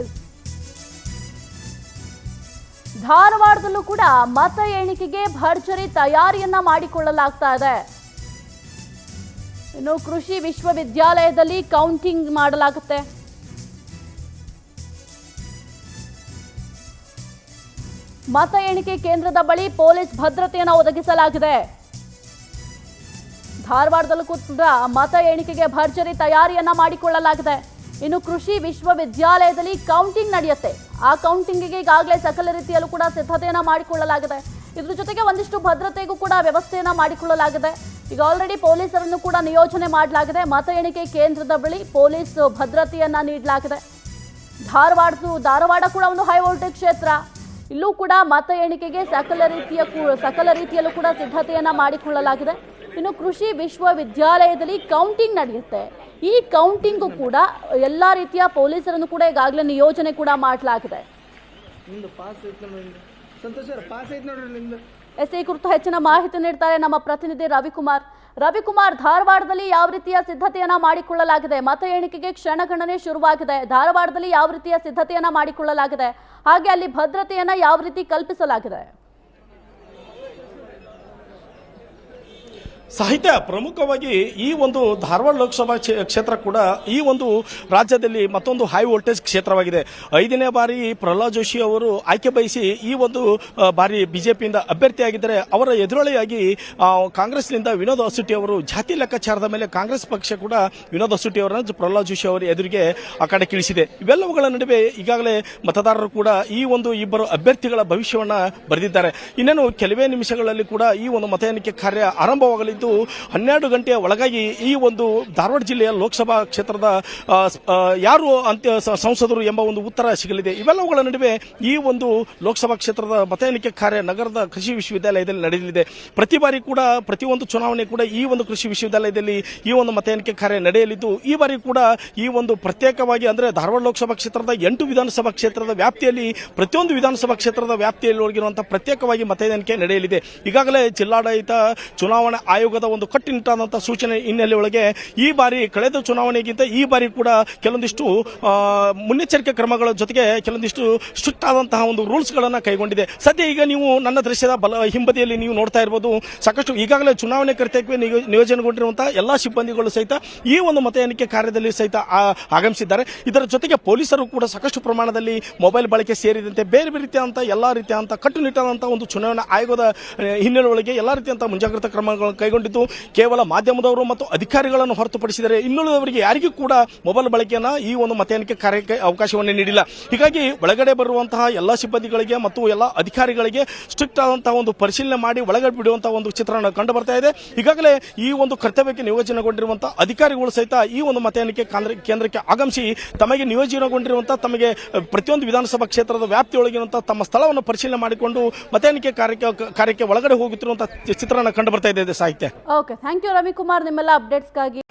S ಧಾರವಾಡದಲ್ಲೂ ಕೂಡ ಮತ ಎಣಿಕೆಗೆ ಭರ್ಜರಿ ತಯಾರಿಯನ್ನ ಮಾಡಿಕೊಳ್ಳಲಾಗ್ತಾ ಇದೆ. ಇನ್ನು ಕೃಷಿ ವಿಶ್ವವಿದ್ಯಾಲಯದಲ್ಲಿ ಕೌಂಟಿಂಗ್ ಮಾಡಲಾಗುತ್ತೆ. ಮತ ಎಣಿಕೆ ಕೇಂದ್ರದ ಬಳಿ ಪೊಲೀಸ್ ಭದ್ರತೆಯನ್ನು ಒದಗಿಸಲಾಗಿದೆ. ಧಾರವಾಡದಲ್ಲೂ ಕೂಡ ಮತ ಎಣಿಕೆಗೆ ಭರ್ಜರಿ ತಯಾರಿಯನ್ನ ಮಾಡಿಕೊಳ್ಳಲಾಗಿದೆ. ಇನ್ನು ಕೃಷಿ ವಿಶ್ವವಿದ್ಯಾಲಯದಲ್ಲಿ ಕೌಂಟಿಂಗ್ ನಡೆಯುತ್ತೆ. ಆ ಕೌಂಟಿಂಗಿಗೆ ಈಗಾಗಲೇ ಸಕಲ ರೀತಿಯಲ್ಲೂ ಕೂಡ ಸಿದ್ಧತೆಯನ್ನ ಮಾಡಿಕೊಳ್ಳಲಾಗಿದೆ. ಇದ್ರ ಜೊತೆಗೆ ಒಂದಿಷ್ಟು ಭದ್ರತೆಗೂ ಕೂಡ ವ್ಯವಸ್ಥೆಯನ್ನ ಮಾಡಿಕೊಳ್ಳಲಾಗಿದೆ. ಈಗ ಆಲ್ರೆಡಿ ಪೊಲೀಸರನ್ನು ಕೂಡ ನಿಯೋಜನೆ ಮಾಡಲಾಗಿದೆ. ಮತ ಎಣಿಕೆ ಕೇಂದ್ರದ ಬಳಿ ಪೊಲೀಸ್ ಭದ್ರತೆಯನ್ನ ನೀಡಲಾಗಿದೆ. ಧಾರವಾಡ ಕೂಡ ಒಂದು ಹೈ ವೋಲ್ಟೇಜ್ ಕ್ಷೇತ್ರ. ಇಲ್ಲೂ ಕೂಡ ಮತ ಎಣಿಕೆಗೆ ಸಕಲ ರೀತಿಯಲ್ಲೂ ಕೂಡ ಸಿದ್ಧತೆಯನ್ನ ಮಾಡಿಕೊಳ್ಳಲಾಗಿದೆ. ಇನ್ನು ಕೃಷಿ ವಿಶ್ವವಿದ್ಯಾಲಯದಲ್ಲಿ ಕೌಂಟಿಂಗ್ ನಡೆಯುತ್ತೆ. ಈ ಕೌಂಟಿಂಗು ಕೂಡ ಎಲ್ಲಾ ರೀತಿಯ ಪೊಲೀಸರನ್ನು ಕೂಡ ಈಗಾಗಲೇ ನಿಯೋಜನೆ ಕೂಡ ಮಾಡಲಾಗಿದೆ. ಈ ಕುರಿತು ಹೆಚ್ಚಿನ ಮಾಹಿತಿ ನೀಡ್ತಾರೆ ನಮ್ಮ ಪ್ರತಿನಿಧಿ ರವಿಕುಮಾರ್, ಧಾರವಾಡದಲ್ಲಿ ಯಾವ ರೀತಿಯ ಸಿದ್ಧತೆಯನ್ನ ಮಾಡಿಕೊಳ್ಳಲಾಗಿದೆ? ಮತ ಎಣಿಕೆಗೆ ಕ್ಷಣಗಣನೆ ಶುರುವಾಗಿದೆ. ಧಾರವಾಡದಲ್ಲಿ ಯಾವ ರೀತಿಯ ಸಿದ್ಧತೆಯನ್ನ ಮಾಡಿಕೊಳ್ಳಲಾಗಿದೆ, ಹಾಗೆ ಅಲ್ಲಿ ಭದ್ರತೆಯನ್ನ ಯಾವ ರೀತಿ ಕಲ್ಪಿಸಲಾಗಿದೆ? ಸಾಹಿತ್ಯ ಪ್ರಮುಖವಾಗಿ ಈ ಒಂದು ಧಾರವಾಡ ಲೋಕಸಭಾ ಕ್ಷೇತ್ರ ಕೂಡ ಈ ಒಂದು ರಾಜ್ಯದಲ್ಲಿ ಮತ್ತೊಂದು ಹೈ ವೋಲ್ಟೇಜ್ ಕ್ಷೇತ್ರವಾಗಿದೆ. 5ನೇ ಬಾರಿ ಪ್ರಹ್ಲಾದ್ ಜೋಶಿ ಅವರು ಆಯ್ಕೆ ಬಯಸಿ ಈ ಒಂದು ಬಾರಿ ಬಿಜೆಪಿಯಿಂದ ಅಭ್ಯರ್ಥಿಯಾಗಿದ್ದರೆ, ಅವರ ಎದುರಾಳಿಯಾಗಿ ಕಾಂಗ್ರೆಸ್ನಿಂದ ವಿನೋದ್ ಅಸುಟಿ ಅವರು ಜಾತಿ ಲೆಕ್ಕಾಚಾರದ ಮೇಲೆ ಕಾಂಗ್ರೆಸ್ ಪಕ್ಷ ಕೂಡ ವಿನೋದ್ ಅಸುಟಿ ಅವರನ್ನು ಪ್ರಹ್ಲಾದ್ ಜೋಶಿ ಅವರ ಎದುರಿಗೆ ಆ ಕಡೆ ಕಿಳಿಸಿದೆ. ಇವೆಲ್ಲವುಗಳ ನಡುವೆ ಈಗಾಗಲೇ ಮತದಾರರು ಕೂಡ ಈ ಒಂದು ಇಬ್ಬರು ಅಭ್ಯರ್ಥಿಗಳ ಭವಿಷ್ಯವನ್ನ ಬರೆದಿದ್ದಾರೆ. ಇನ್ನೇನು ಕೆಲವೇ ನಿಮಿಷಗಳಲ್ಲಿ ಕೂಡ ಈ ಒಂದು ಮತ ಎಣಿಕೆ ಕಾರ್ಯ ಆರಂಭವಾಗಲಿದ್ದು 12 ಗಂಟೆಯ ಒಳಗಾಗಿ ಈ ಒಂದು ಧಾರವಾಡ ಜಿಲ್ಲೆಯ ಲೋಕಸಭಾ ಕ್ಷೇತ್ರದ ಯಾರು ಸಂಸದರು ಎಂಬ ಒಂದು ಉತ್ತರ ಸಿಗಲಿದೆ. ಇವೆಲ್ಲವುಗಳ ನಡುವೆ ಈ ಒಂದು ಲೋಕಸಭಾ ಕ್ಷೇತ್ರದ ಮತ ಎಣಿಕೆ ಕಾರ್ಯ ನಗರದ ಕೃಷಿ ವಿಶ್ವವಿದ್ಯಾಲಯದಲ್ಲಿ ನಡೆಯಲಿದೆ. ಪ್ರತಿ ಬಾರಿ ಕೂಡ ಪ್ರತಿಯೊಂದು ಚುನಾವಣೆ ಕೂಡ ಈ ಒಂದು ಕೃಷಿ ವಿಶ್ವವಿದ್ಯಾಲಯದಲ್ಲಿ ಈ ಒಂದು ಮತ ಎಣಿಕೆ ಕಾರ್ಯ ನಡೆಯಲಿದ್ದು, ಈ ಬಾರಿ ಕೂಡ ಈ ಒಂದು ಪ್ರತ್ಯೇಕವಾಗಿ ಅಂದ್ರೆ ಧಾರವಾಡ ಲೋಕಸಭಾ ಕ್ಷೇತ್ರದ 8 ವಿಧಾನಸಭಾ ಕ್ಷೇತ್ರದ ವ್ಯಾಪ್ತಿಯಲ್ಲಿ ಪ್ರತಿಯೊಂದು ವಿಧಾನಸಭಾ ಕ್ಷೇತ್ರದ ವ್ಯಾಪ್ತಿಯಲ್ಲಿ ಒಳಗಿರುವಂತಹ ಪ್ರತ್ಯೇಕವಾಗಿ ಮತ ಎಣಿಕೆ ನಡೆಯಲಿದೆ. ಈಗಾಗಲೇ ಜಿಲ್ಲಾಡಳಿತ ಚುನಾವಣಾ ಆಯೋಗದ ಒಂದು ಕಟ್ಟುನಿಟ್ಟಾದಂತಹ ಸೂಚನೆ ಹಿನ್ನೆಲೆಯೊಳಗೆ ಈ ಬಾರಿ ಕಳೆದ ಚುನಾವಣೆಗಿಂತ ಈ ಬಾರಿ ಕೂಡ ಕೆಲವೊಂದಿಷ್ಟು ಮುನ್ನೆಚ್ಚರಿಕೆ ಕ್ರಮಗಳ ಜೊತೆಗೆ ಕೆಲವೊಂದಿಷ್ಟು ಸ್ಟ್ರಿಕ್ಟ್ ಆದಂತಹ ಒಂದು ರೂಲ್ಸ್ ಗಳನ್ನ ಕೈಗೊಂಡಿದೆ. ಸದ್ಯ ಈಗ ನೀವು ನನ್ನ ದೃಶ್ಯದ ಹಿಂಬದಿಯಲ್ಲಿ ನೀವು ನೋಡ್ತಾ ಇರಬಹುದು, ಸಾಕಷ್ಟು ಈಗಾಗಲೇ ಚುನಾವಣೆ ಕರ್ತವ್ಯಕ್ಕೆ ನಿಯೋಜನೆಗೊಂಡಿರುವಂತಹ ಎಲ್ಲಾ ಸಿಬ್ಬಂದಿಗಳು ಸಹಿತ ಈ ಒಂದು ಮತ ಎಣಿಕೆ ಕಾರ್ಯದಲ್ಲಿ ಸಹಿತ ಆಗಮಿಸಿದ್ದಾರೆ. ಇದರ ಜೊತೆಗೆ ಪೊಲೀಸರು ಕೂಡ ಸಾಕಷ್ಟು ಪ್ರಮಾಣದಲ್ಲಿ ಮೊಬೈಲ್ ಬಳಕೆ ಸೇರಿದಂತೆ ಬೇರೆ ಬೇರೆ ರೀತಿಯಾದಂತಹ ಎಲ್ಲಾ ರೀತಿಯಾದಂತಹ ಕಟ್ಟುನಿಟ್ಟಾದಂತಹ ಒಂದು ಚುನಾವಣಾ ಆಯೋಗದ ಹಿನ್ನೆಲೆಯೊಳಗೆ ಎಲ್ಲಾ ರೀತಿಯಂತಹ ಮುಂಜಾಗ್ರತಾ ಕ್ರಮಗಳನ್ನು ಕೈಗೊಂಡಿದ್ದು, ಕೇವಲ ಮಾಧ್ಯಮದವರು ಮತ್ತು ಅಧಿಕಾರಿಗಳನ್ನು ಹೊರತುಪಡಿಸಿದರೆ ಇನ್ನುಳಿದವರಿಗೆ ಯಾರಿಗೂ ಕೂಡ ಮೊಬೈಲ್ ಬಳಕೆಯನ್ನ ಈ ಒಂದು ಮತ ಎಣಿಕೆ ಕಾರ್ಯಕ್ಕೆ ಅವಕಾಶವನ್ನು ನೀಡಿಲ್ಲ. ಹೀಗಾಗಿ ಒಳಗಡೆ ಬರುವಂತಹ ಎಲ್ಲಾ ಸಿಬ್ಬಂದಿಗಳಿಗೆ ಮತ್ತು ಎಲ್ಲಾ ಅಧಿಕಾರಿಗಳಿಗೆ ಸ್ಟ್ರಿಕ್ಟ್ ಆದಂತಹ ಒಂದು ಪರಿಶೀಲನೆ ಮಾಡಿ ಒಳಗಡೆ ಬಿಡುವಂತಹ ಒಂದು ಚಿತ್ರಣ ಕಂಡು ಬರ್ತಾ ಇದೆ. ಈಗಾಗಲೇ ಈ ಒಂದು ಕರ್ತವ್ಯಕ್ಕೆ ನಿಯೋಜನೆಗೊಂಡಿರುವಂತಹ ಅಧಿಕಾರಿಗಳು ಸಹಿತ ಈ ಒಂದು ಮತ ಎಣಿಕೆ ಕೇಂದ್ರಕ್ಕೆ ಆಗಮಿಸಿ ತಮಗೆ ನಿಯೋಜನೆಗೊಂಡಿರುವಂತಹ ತಮಗೆ ಪ್ರತಿಯೊಂದು ವಿಧಾನಸಭಾ ಕ್ಷೇತ್ರದ ವ್ಯಾಪ್ತಿಯೊಳಗಿರುವಂತಹ ತಮ್ಮ ಸ್ಥಳವನ್ನು ಪರಿಶೀಲನೆ ಮಾಡಿಕೊಂಡು ಮತ ಎಣಿಕೆ ಕಾರ್ಯಕ್ಕೆ ಒಳಗಡೆ ಹೋಗುತ್ತಿರುವಂತಹ ಚಿತ್ರಣ ಕಂಡು ಬರ್ತಾ ಇದೆ. ಸಾಹಿತ್ಯ. ಓಕೆ, ಥ್ಯಾಂಕ್ ಯು ರವಿಕುಮಾರ್, ನಿಮ್ಮೆಲ್ಲ ಅಪ್ಡೇಟ್ಸ್ಗಾಗಿ.